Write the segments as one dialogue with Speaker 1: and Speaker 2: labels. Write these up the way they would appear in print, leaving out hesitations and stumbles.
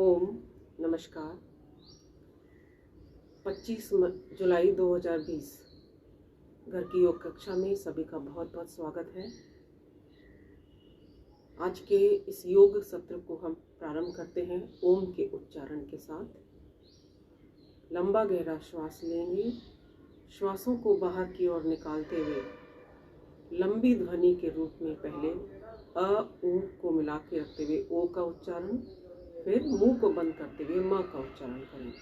Speaker 1: ओम नमस्कार। 25 जुलाई 2020 घर की योग कक्षा में सभी का बहुत बहुत स्वागत है। आज के इस योग सत्र को हम प्रारंभ करते हैं ओम के उच्चारण के साथ। लंबा गहरा श्वास लेंगे। श्वासों को बाहर की ओर निकालते हुए लंबी ध्वनि के रूप में पहले अ उ को मिला के रखते हुए ओ का उच्चारण, फिर मुंह को बंद करते हुए म का उच्चारण करें।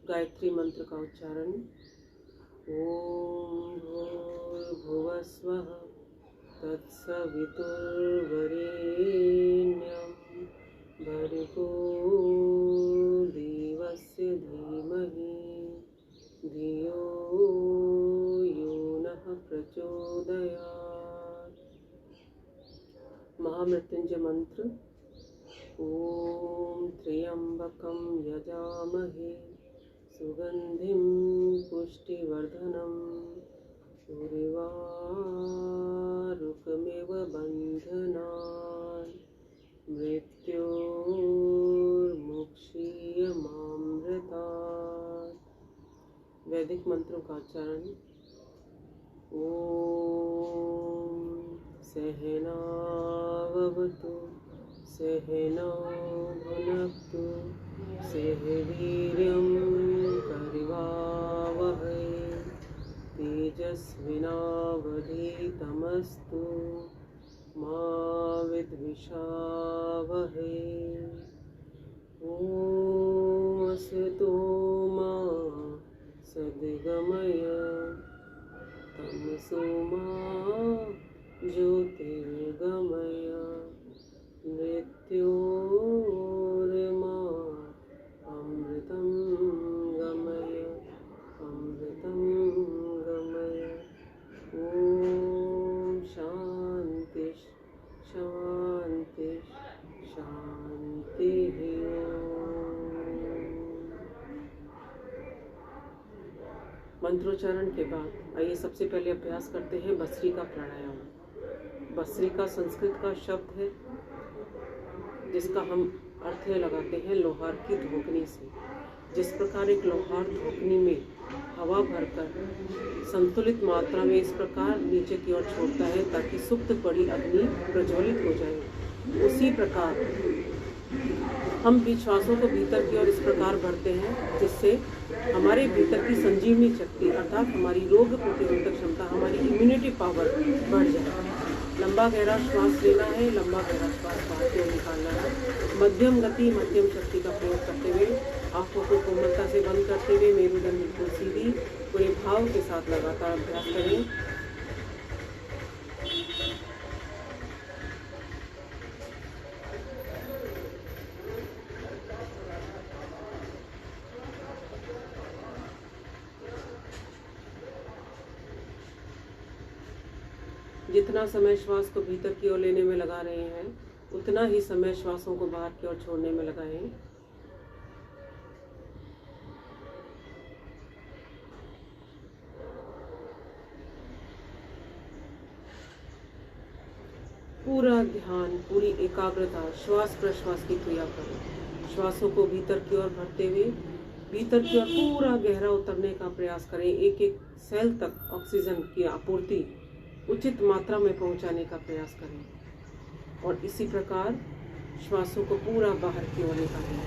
Speaker 1: गायत्री मंत्र का उच्चारण। ओम भूर्भुवस्वः तत्सवितुर्वरेण्यं भर्गो देवस्य धीमहि धियो यो नः प्रचोदयात्। महामृत्युंजय मंत्र। ओम त्र्यंबकं यजामहे सुगंधिं पुष्टिवर्धनम् उर्वारुकमिव बन्धनान् मृत्योर्मुक्षीयमामृतात्। वैदिक मंत्रों का उच्चारण। ओम सहनाववतु सहनौ भुनक्तु सह वीर्यं करवावहै तेजस्विनावधीतमस्तु मा विद्विषावहै। ओम असतो मा सद्गमय तमसो मा ज्योतिर्गमय मृत्योर्मा अमृतं गमय अमृतं गमय। ओम शांति शांति शांति। मंत्रोच्चारण के बाद आइए सबसे पहले अभ्यास करते हैं भस्त्रिका प्राणायाम। भस्त्रिका संस्कृत का शब्द है जिसका हम अर्थ लगाते हैं लोहार की धोकनी से। जिस प्रकार एक लोहार धोकनी में हवा भरकर संतुलित मात्रा में इस प्रकार नीचे की ओर छोड़ता है ताकि सुप्त पड़ी अग्नि प्रज्वलित हो जाए, उसी प्रकार हम भी श्वासों को भीतर की ओर इस प्रकार भरते हैं जिससे हमारे भीतर की संजीवनी शक्ति अर्थात हमारी रोग प्रतिरोधक क्षमता, हमारी इम्यूनिटी पावर बढ़ जाए। लंबा गहरा श्वास लेना है, लंबा गहरा श्वास बाहर की ओर निकालना है। मध्यम गति मध्यम शक्ति का प्रयोग करते हुए आंखों को कोमलता से बंद करते हुए मेरुदंड बिल्कुल सीधी पूरे भाव के साथ लगातार अभ्यास करें। जितना समय श्वास को भीतर की ओर लेने में लगा रहे हैं उतना ही समय श्वासों को बाहर की ओर छोड़ने में लगाएं। पूरा ध्यान, पूरी एकाग्रता श्वास प्रश्वास की क्रिया करें। श्वासों को भीतर की ओर भरते हुए भीतर की ओर पूरा गहरा उतरने का प्रयास करें। एक एक सेल तक ऑक्सीजन की आपूर्ति उचित मात्रा में पहुंचाने का प्रयास करें और इसी प्रकार श्वासों को पूरा बाहर की ओर निकालें।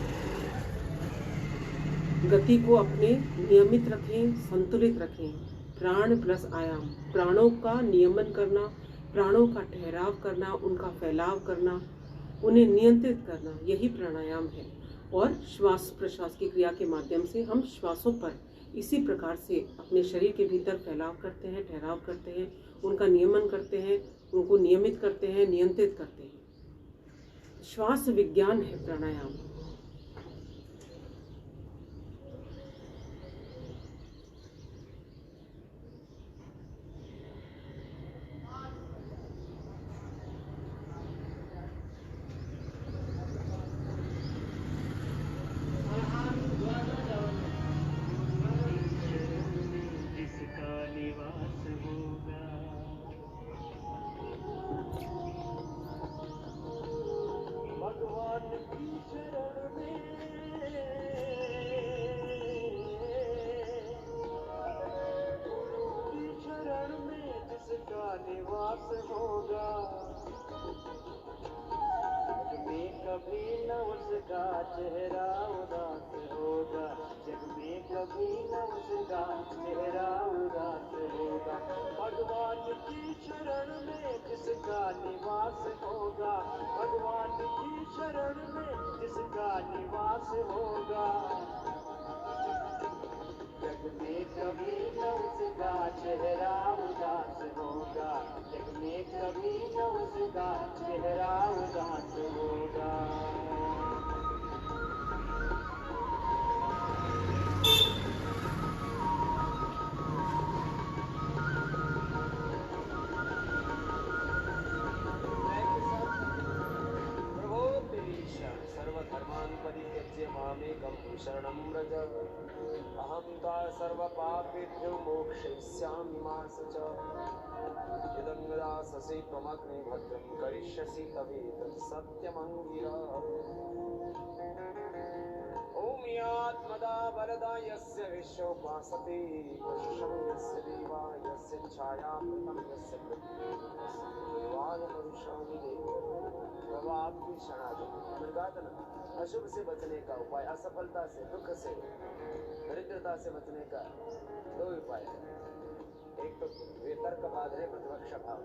Speaker 1: गति को अपने नियमित रखें, संतुलित रखें। प्राण प्लस आयाम, प्राणों का नियमन करना, प्राणों का ठहराव करना, उनका फैलाव करना, उन्हें नियंत्रित करना, यही प्राणायाम है। और श्वास प्रश्वास की क्रिया के माध्यम से हम श्वासों पर इसी प्रकार से अपने शरीर के भीतर फैलाव करते हैं, ठहराव करते हैं, उनका नियमन करते हैं, उनको नियमित करते हैं, नियंत्रित करते हैं। श्वास विज्ञान है प्राणायाम।
Speaker 2: चेहरा उदास होगा, जग में कभी न उसका चेहरा उदास होगा। भगवान की शरण में जिसका निवास होगा, भगवान की शरण में जिसका निवास होगा, जग में कभी न उसका चेहरा उदास होगा, जग में कभी न उसका चेहरा उदास होगा। सर्वधर्मान् मामेकं शरणं व्रज, अहं त्वा सर्वपापेभ्यो मोक्षयिष्यामि मा शुचः। यदं दास्यसि त्वमग्ने भद्रं करिष्यसि तवेतत् सत्यमङ्गिरः। ॐ यात्मदा वरदा यस्य विश्वोपासते, वशं यस्य देवा यस्य छायामृतं यस्य परुषामि देव शरणागत। अशुभ से बचने का उपाय, असफलता से, दुख से, दरिद्रता से बचने का दो उपाय है। एक तो तर्कवाद है, प्रतिपक्ष भाव,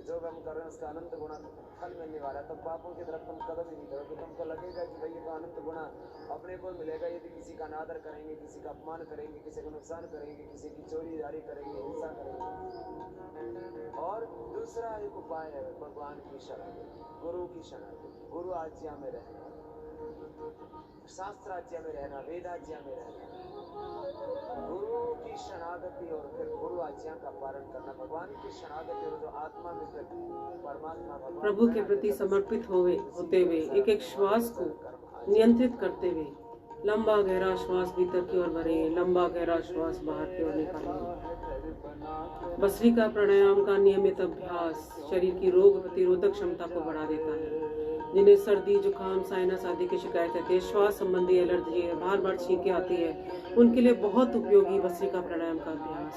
Speaker 2: जो हम कर रहे हैं उसका अनंत गुना फल मिलने वाला है। तो पापों की तरफ तुम कदम ही नहीं करोगे। तुमको लगेगा कि भाई ये तो अनंत गुना अपने को मिलेगा यदि किसी का अनादर करेंगे, किसी का अपमान करेंगे, किसी को नुकसान करेंगे, किसी की चोरी जारी करेंगे, हिंसा करेंगे। और दूसरा एक उपाय है भगवान की शरण, गुरु की शरण, गुरु आज्ञा में रहना, शास्त्र आज्ञा में रहना, वेद आज्ञा में रहना, गुरु की शरणागति और फिर गुरु आज्ञा का पालन करना। भगवान की शरणागति और जो आत्मा में परमात्मा
Speaker 1: प्रभु के प्रति समर्पित होते हुए एक एक श्वास को नियंत्रित करते हुए लंबा गहरा श्वास भीतर की ओर भरे, लंबा गहरा श्वास बाहर की ओर निकालें। भस्त्रिका प्राणायाम का नियमित अभ्यास शरीर की रोग प्रतिरोधक क्षमता को बढ़ा देता है। जिन्हें सर्दी, जुकाम, साइनस आदि की शिकायत है, श्वास संबंधी एलर्जी है, बार बार छींके आती है, उनके लिए बहुत उपयोगी भस्त्रिका प्राणायाम का अभ्यास।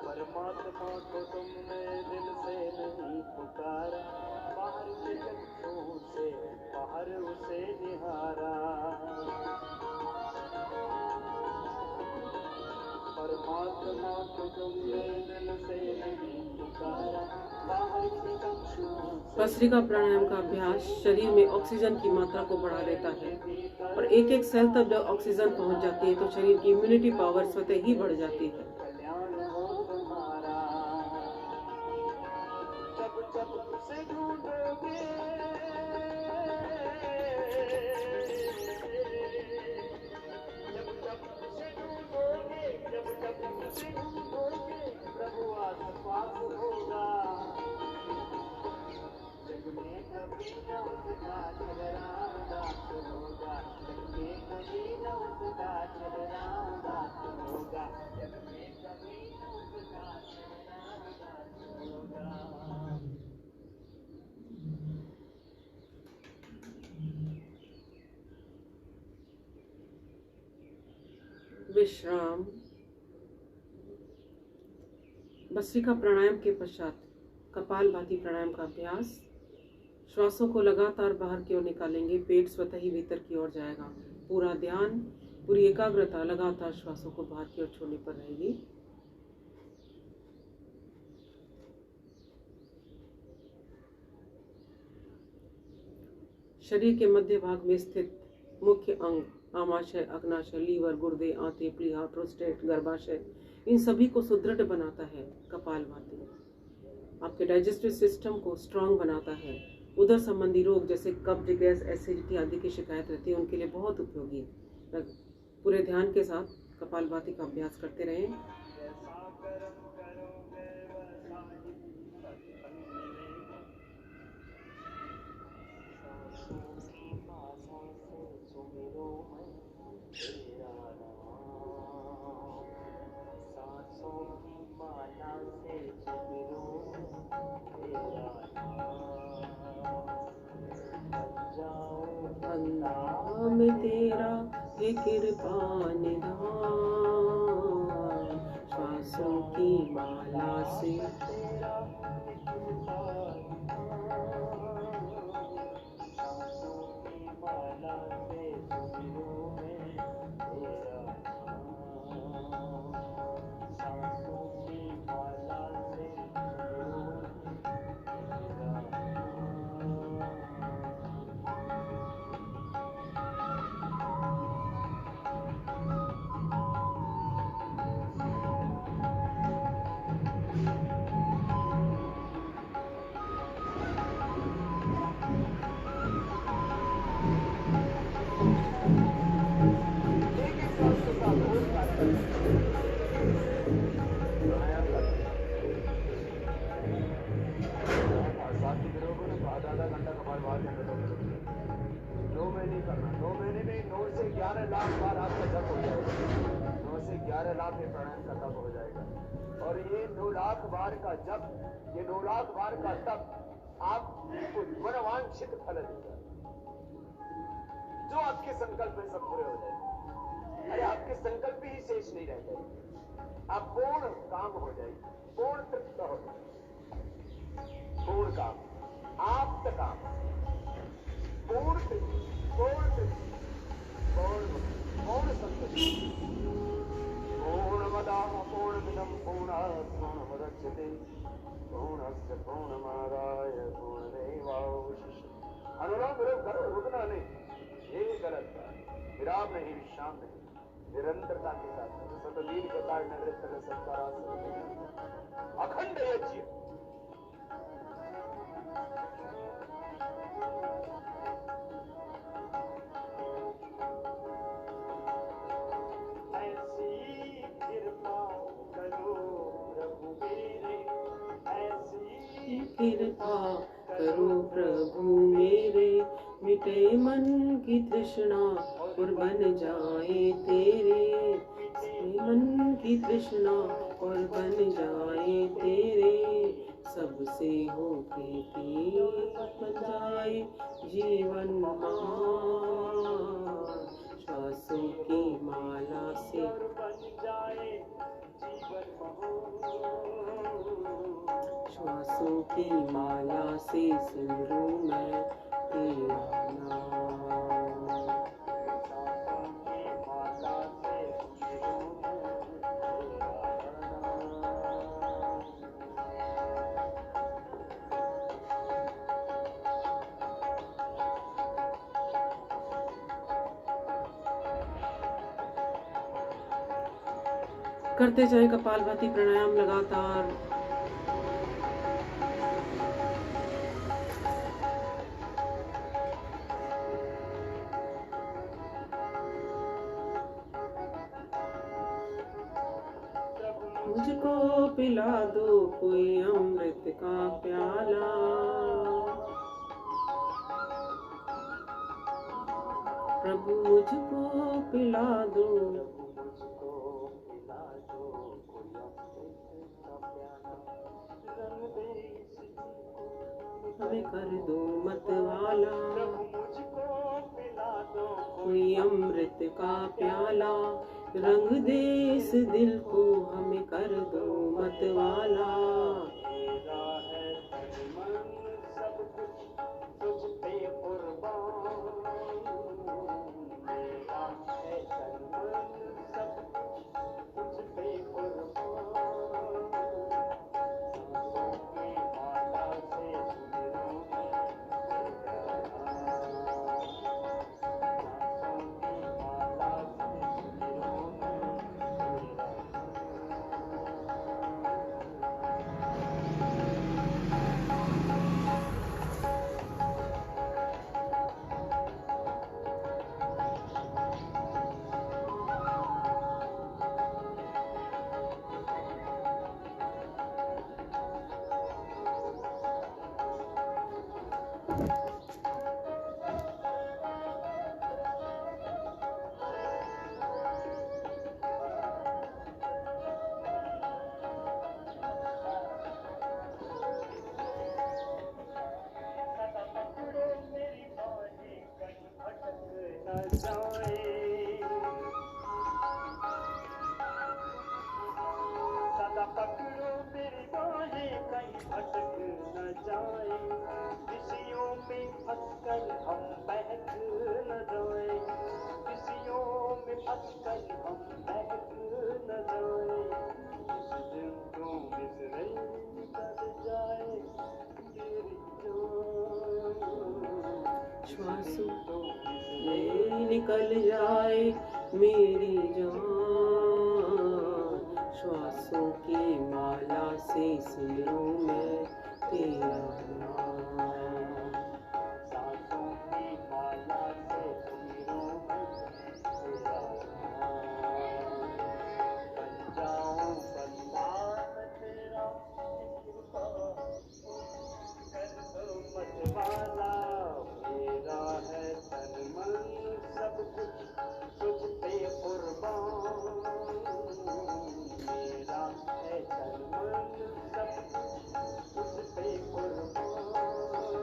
Speaker 2: परमात्मा को तुमने दिल से नहीं पुकारा, बाहर के चक्षु से बाहर उसे निहारा। परमात्मा को तुमने दिल से नहीं पुकारा, बाहर के चक्षु।
Speaker 1: भस्त्रिका प्राणायाम का अभ्यास शरीर में ऑक्सीजन की मात्रा को बढ़ा देता है और एक एक सेल तक जब ऑक्सीजन पहुंच जाती है तो शरीर की इम्यूनिटी पावर स्वतः ही बढ़ जाती है। विश्राम। भस्त्रिका प्राणायाम के पश्चात कपालभाति प्राणायाम का अभ्यास। श्वासों को लगातार बाहर की ओर निकालेंगे, पेट स्वतः ही भीतर की ओर जाएगा। पूरा ध्यान, पूरी एकाग्रता लगातार श्वासों को बाहर की ओर छोड़ने पर रहेगी। शरीर के मध्य भाग में स्थित मुख्य अंग आमाशय, अग्नाशय, लीवर, गुर्दे, आंतें, प्लीहा, प्रोस्टेट, गर्भाशय, इन सभी को सुदृढ़ बनाता है कपालभाति। आपके डाइजेस्टिव सिस्टम को स्ट्रांग बनाता है। उदर संबंधी रोग जैसे कब्ज, गैस, एसिडिटी आदि की शिकायत रहती है, उनके लिए बहुत उपयोगी है। पूरे ध्यान के साथ कपालभाति का अभ्यास करते रहें। नाम तेरा है कृपा निधान, श्वासों की माला से
Speaker 2: और ये 2 लाख बार का जप, ये 2 लाख बार का तप आपको मनोवांछित फल देगा। जो आपके संकल्प है सब पूरे हो जाएंगे। अरे आपके संकल्प ही शेष नहीं रह जाएंगे। आप पूर्ण काम हो जाएगी, पूर्ण तृप्त हो जाएगी। पूर्ण काम, आप काम, पूर्ण तृप्ति, पूर्ण तृप्ति, पूर्ण संतुष्टि। पूर्णमदाः पूर्णमिदं पूर्णात् पूर्णमुदच्यते पूर्णस्य पूर्णमादाय पूर्णमेवावशिष्यते। अनुलोम विलोम करो, रुकना नहीं, ये गलत है। विराम नहीं, विश्राम नहीं, निरंतरता के साथ सतवीर प्रकार नृत्य सत्कार अखंड यज्ञ।
Speaker 1: कृपा करो प्रभु मेरे, मिटे मन की तृष्णा और बन जाए तेरे। मन की तृष्णा और बन जाए तेरे, सबसे हो प्रीति बन जाए जीवन महान। श्वासों की माला से श्वासों की माला से सिमरूं मैं तेरा नाम। करते जाएं कपालभाति प्राणायाम लगातार। मुझको पिला दो कोई अमृत का प्याला, प्रभु मुझको पिला दो। हमें कर दो मतवाला, कोई अमृत का प्याला, रंग दे इस दिल को हमें कर दो मतवाला।
Speaker 2: मेरा है तन मन सब कुछ तुझ पे कुर्बान। मेरा है तन मन सब कुछ तुझ पे कुर्बान। सांसों की माला से सुमिरूं मैं तेरा नाम। सांसों की माला से सुमिरूं मैं तेरा सदा पकड़ो मेरी बाहें कहीं भटक न जाए। किसियों में फंसकर हम बहक न जाए। किसियों में फंसकर हम बहक न जाए। इस दिन तो बिसरे निकल जाए तेरी जान।
Speaker 1: श्वासों में निकल जाए मेरी जान। श्वासों की माला से सिरों में तेरा नाम।
Speaker 2: सांसों की माला से सिरों में तेरा नाम। बन जाऊं बंदा मैं तेरा कृपा कर दो मतवाला। मेरा है तन मन सब कुछ तुझ पे कुर्बान। मेरा है तन मन सब कुछ तुझ पे कुर्बान।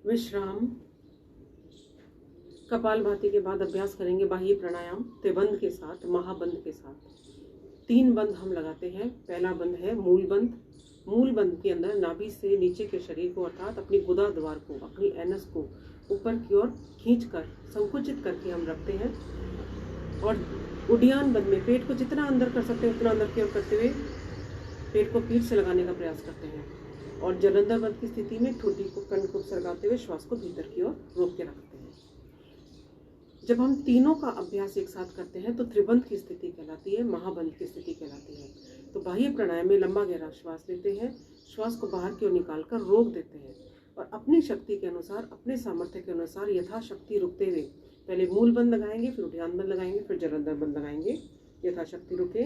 Speaker 1: विश्राम। कपालभाति के बाद अभ्यास करेंगे बाह्य प्राणायाम त्रिबंध के साथ, महाबंध के साथ। 3 बंध हम लगाते हैं। पहला बंध है मूल बंध। मूल बंध के अंदर नाभि से नीचे के शरीर को अर्थात अपनी गुदा द्वार को, अपनी एनस को ऊपर की ओर खींचकर संकुचित करके हम रखते हैं। और उड्डयन बंध में पेट को जितना अंदर कर सकते हैं उतना अंदर की ओर करते हुए पेट को पीठ से लगाने का प्रयास करते हैं। और जलंधर बंध की स्थिति में ठोडी को कंठ से लगाते हुए श्वास को भीतर की ओर रोक के रखते हैं। जब हम तीनों का अभ्यास एक साथ करते हैं तो त्रिबंध की स्थिति कहलाती है, महाबंध की स्थिति कहलाती है। तो बाह्य प्राणायाम में लंबा गहरा श्वास लेते हैं, श्वास को बाहर की ओर निकालकर रोक देते हैं और अपनी शक्ति के अनुसार, अपने सामर्थ्य के अनुसार यथाशक्ति रुकते हुए पहले मूल बंध लगाएंगे, फिर उड्डयन बंध लगाएंगे, फिर जलंधर बंध लगाएंगे। यथाशक्ति रुके,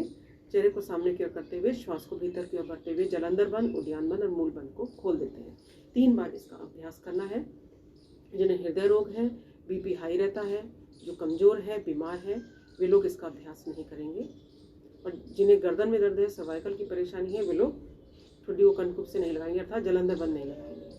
Speaker 1: चेहरे को सामने की ओर करते हुए श्वास को भीतर की ओर भरते हुए जलंधर बंध, उड्डयन बंध और मूल बंध को खोल देते हैं। 3 बार इसका अभ्यास करना है। जिन्हें हृदय रोग है, बीपी हाई रहता है, जो कमज़ोर है, बीमार है, वे लोग इसका अभ्यास नहीं करेंगे। और जिन्हें गर्दन में दर्द है, सर्वाइकल की परेशानी है, वे लोग ठुड्डी को कंठ से नहीं लगाएंगे अर्थात जलंधर बंध नहीं लगाएंगे।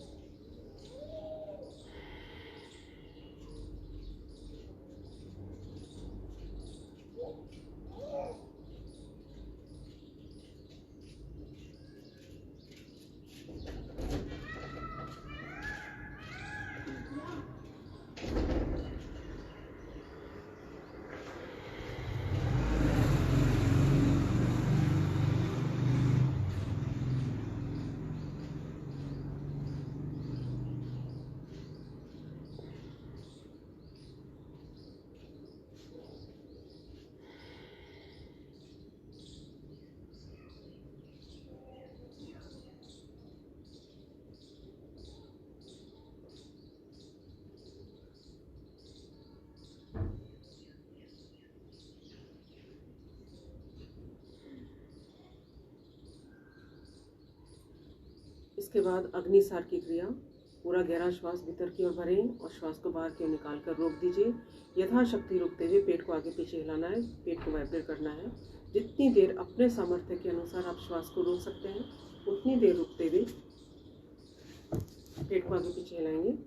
Speaker 1: इसके बाद अग्निसार की क्रिया। पूरा गहरा श्वास भीतर की ओर भरें और श्वास को बाहर की ओर निकाल कर रोक दीजिए। यथाशक्ति रोकते हुए पेट को आगे पीछे हिलाना है, पेट को वाइब्रेट करना है। जितनी देर अपने सामर्थ्य के अनुसार आप श्वास को रोक सकते हैं उतनी देर रुकते हुए पेट को आगे पीछे हिलाएंगे।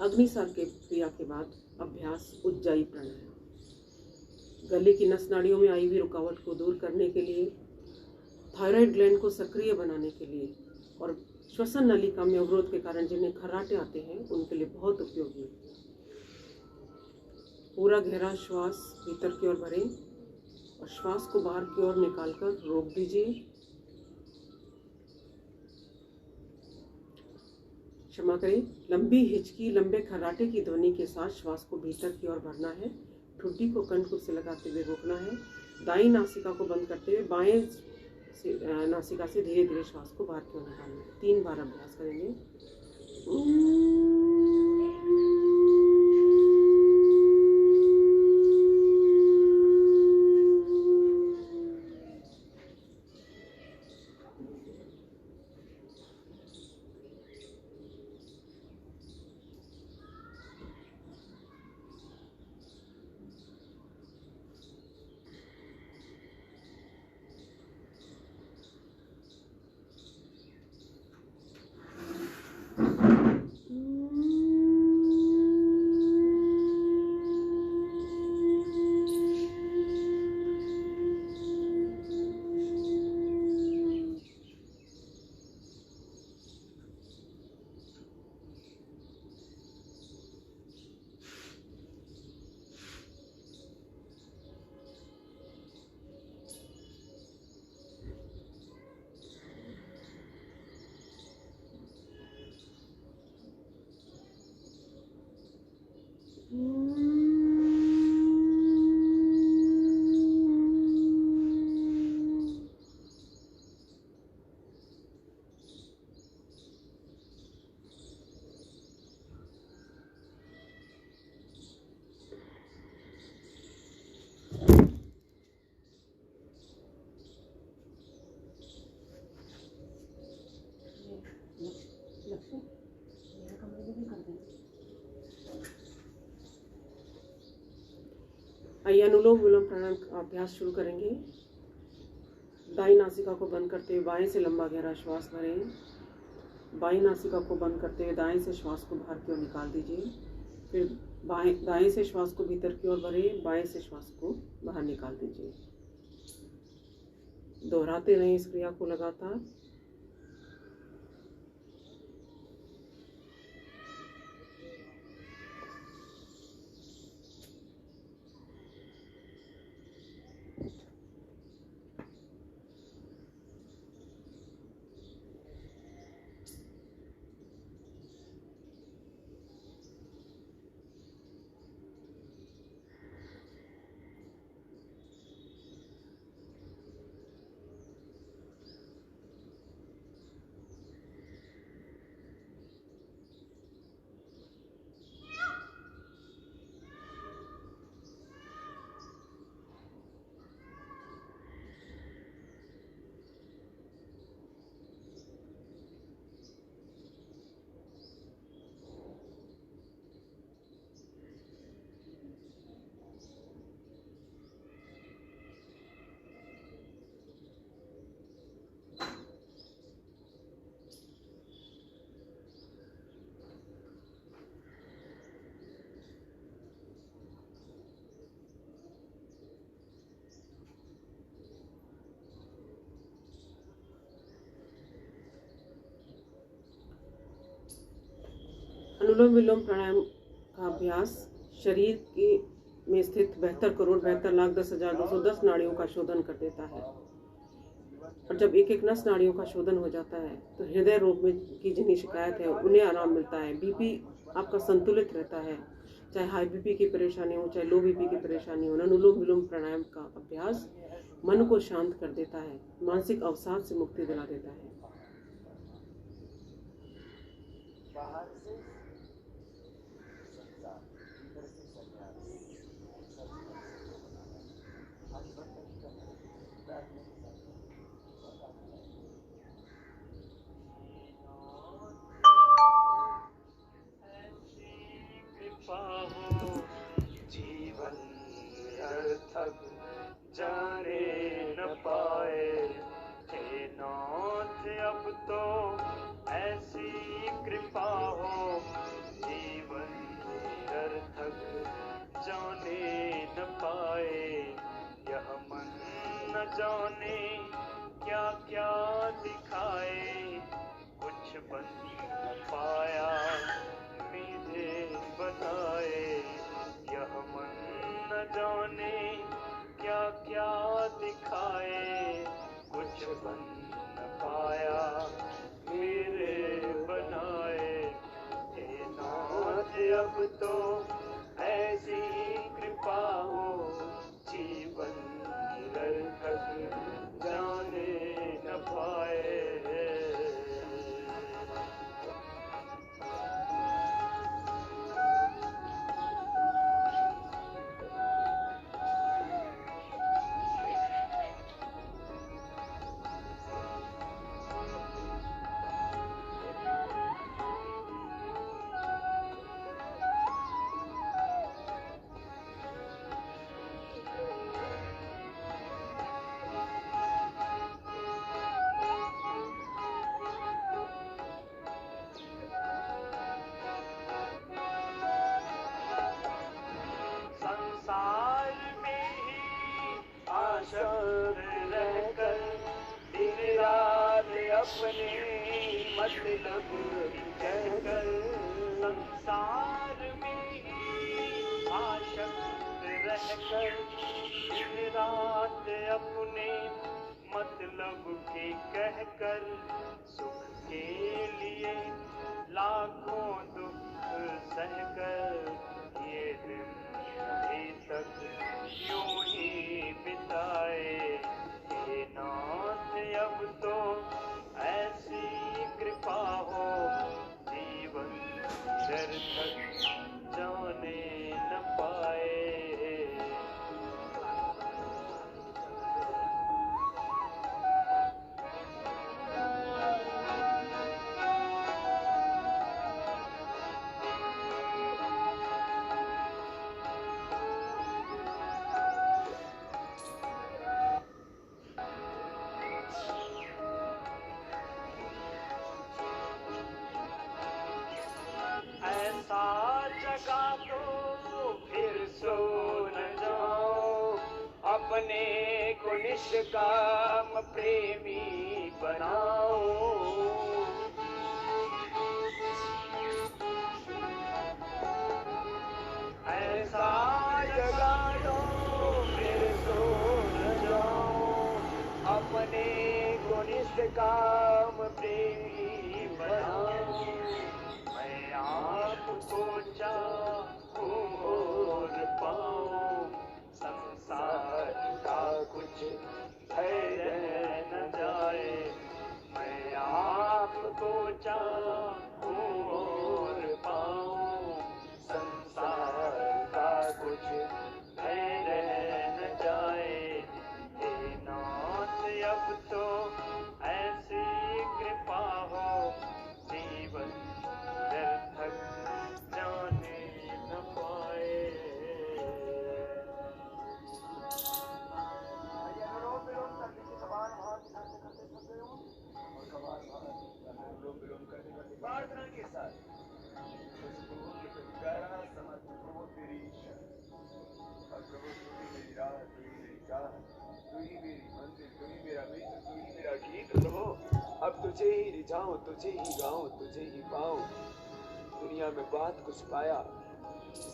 Speaker 1: अग्निसार के क्रिया के बाद अभ्यास उज्जाई प्राणायाम। गले की नस नाड़ियों में आई हुई रुकावट को दूर करने के लिए, थायराइड ग्लैंड को सक्रिय बनाने के लिए और श्वसन नलिका में अवरोध के कारण जिन्हें खर्राटे आते हैं उनके लिए बहुत उपयोगी है। पूरा गहरा श्वास भीतर की ओर भरें और श्वास को बाहर की ओर निकालकर रोक दीजिए। क्षमा करें, लंबी हिचकी, लंबे खर्राटे की ध्वनि के साथ श्वास को भीतर की ओर भरना है। ठुड्डी को कंठ से लगाते हुए रोकना है। दाईं नासिका को बंद करते हुए बाएं नासिका से धीरे धीरे श्वास को बाहर की ओर निकालना है। 3 बार अभ्यास करेंगे। आइए अनुलोम विलोम प्राणायाम का अभ्यास शुरू करेंगे। दाई नासिका को बंद करते हुए बाएं से लंबा गहरा श्वास भरें। बाई नासिका को बंद करते हुए दाएं से श्वास को बाहर की ओर निकाल दीजिए। फिर दाएं से श्वास को भीतर की ओर भरें, बाएं से श्वास को बाहर निकाल दीजिए। दोहराते रहें इस क्रिया को लगातार। अनुलोम विलोम प्राणायाम का अभ्यास शरीर के में स्थित 72 करोड़ 72 लाख 10,210 नाड़ियों का शोधन कर देता है। और जब एक एक नस नाड़ियों का शोधन हो जाता है तो हृदय रोग में की जिन्हें शिकायत है उन्हें आराम मिलता है। बीपी आपका संतुलित रहता है, चाहे हाई बीपी की परेशानी हो चाहे लो बीपी की परेशानी हो। अनुलोम विलोम प्राणायाम का अभ्यास मन को शांत कर देता है, मानसिक अवसाद से मुक्ति दिला देता है।
Speaker 2: बाहर से संसार, भीतर से सन्यास, आज बंधन का प्रार्थना के साथ जीवन निरर्थक जाने न पाए हे नाथ, अब तो ऐसी कृपा हो जीवन निरर्थक जाने न पाए। यह मन न जाने क्या क्या दिखाए, कुछ बन न पाया मीठे बताए। यह मन न जाने क्या क्या दिखाए, कुछ बन न पाया मेरे बनाए। हे नाथ, अब तो ऐसी कृपा हो जीवन निरर्थक जाने न पाए। संसार में ही आसक्त रहकर दिन रात अपने मतलब कहकर, संसार में ही आसक्त रहकर दिन रात अपने मतलब के कहकर, सुख के लिए लाखों दुख सहकर ये दिन अभी तक यूं ही बिताए। हे नाथ, अब तो ऐसी कृपा हो जीवन निरर्थक जाने न पाए। अपने को निष्काम प्रेमी बनाओ। ऐसा जगा दो फिर सो न जाओ, अपने को निष्काम प्रेमी बनाओ। मैं आपको चाहूं और पाऊं, संसार का कुछ भय न जाए। मैं आपको चाहूं और पाऊं, संसार का कुछ भय न जाए। हे नाथ अब तो ऐसी कृपा हो, जीवन व्यर्थक जाने न पाए। अनुलोम विलोम करने की कबार भाग करते करते थक गए हो, और कबार भाग अनुलोम विलोम करते करते प्रार्थना के साथ प्रभु के प्रति गहरा समर्पण। प्रभु तेरी इच्छा और प्रभु तू ही मेरी राह, तू ही मेरी चाह, तू ही मेरी मंजिल, तू ही मेरा मित्र, तू ही मेरा गीत। प्रभु अब तुझे ही रिझाऊं, तुझे ही गाऊं, तुझे ही पाऊं। दुनिया में बहुत कुछ पाया,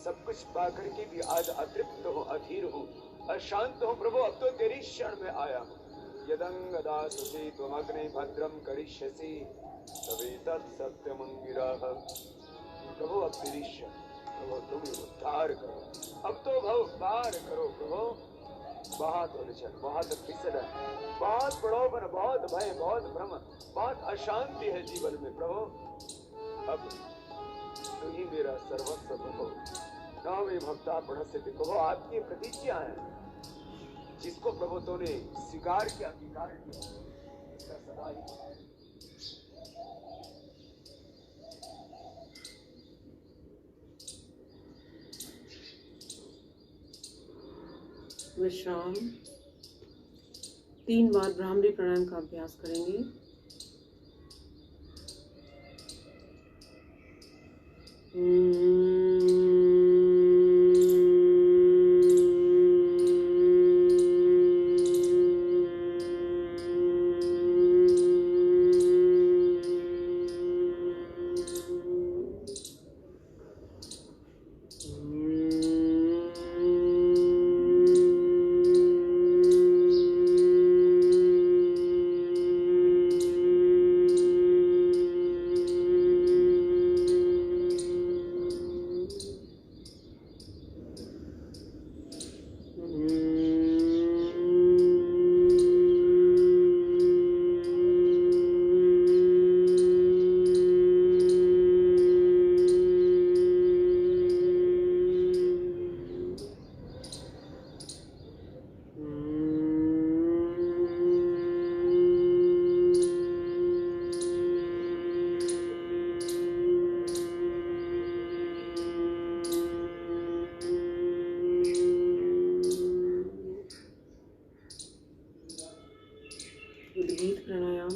Speaker 2: सब कुछ पा करके भी आज अतृप्त हूँ, अधीर हूँ, अशांत हूँ। प्रभु अब तो तेरी शरण में आया हूँ। यदंग दासुषि त्वमग्ने भद्रम करिष्यसि तवेतत् सत्यमंगिराः। प्रभु अब तेरी शरण, प्रभु तुम ही उद्धार करो, अब तो भव पार करो। प्रभु बहुत उलझन, बहुत फिसलन, बहुत बड़ोपन, बहुत भय, बहुत भ्रम, बहुत अशांति है जीवन में। प्रभु अब तू ही मेरा सर्वस्व। प्रभु नवमे भक्ता पढ़स्यति। प्रभु आपकी प्रतिज्ञा है, जिसको प्रभु तूने स्वीकार किया, अंगीकार किया, इसका सदा ही
Speaker 1: विश्राम। 3 बार भ्रामरी प्राणायाम का अभ्यास करेंगे। उद्गीत प्राणायाम।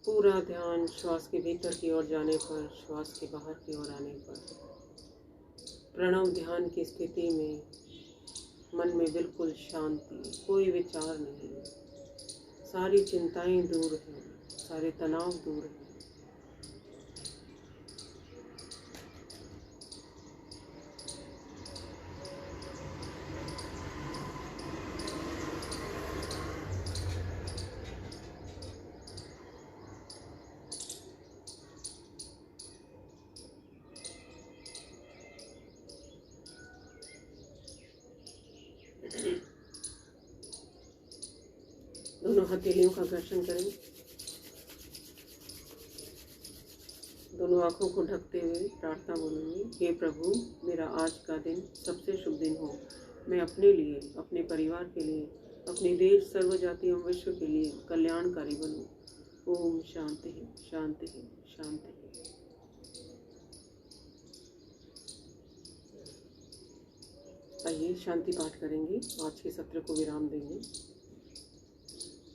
Speaker 1: पूरा ध्यान श्वास के भीतर की ओर जाने पर, श्वास के बाहर की ओर आने पर। प्रणव ध्यान की स्थिति में मन में बिल्कुल शांति, कोई विचार नहीं, सारी चिंताएं दूर हैं, सारे तनाव दूर हैं। दोनों हथेलियों का घर्षण करें। दोनों आंखों को ढकते हुए प्रार्थना बोलूँगी, हे प्रभु, मेरा आज का दिन सबसे शुभ दिन हो। मैं अपने लिए, अपने परिवार के लिए, अपने देश, सर्व जाति एवं विश्व के लिए कल्याणकारी बनूं। ओम शांति शांति शांति। आइए शांति पाठ करेंगे, आज के सत्र को विराम देंगे।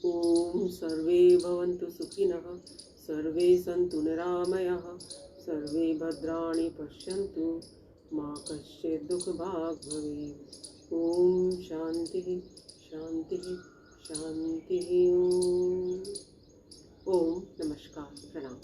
Speaker 1: ओम सर्वे भवन्तु सुखिनः, सर्वे सन्तु निरामयाः, सर्वे भद्राणि पश्यन्तु, मा कश्चित् दुःखभाग् भवेत्। ओम शांति शांति शांति। ओम नमस्कार, प्रणाम।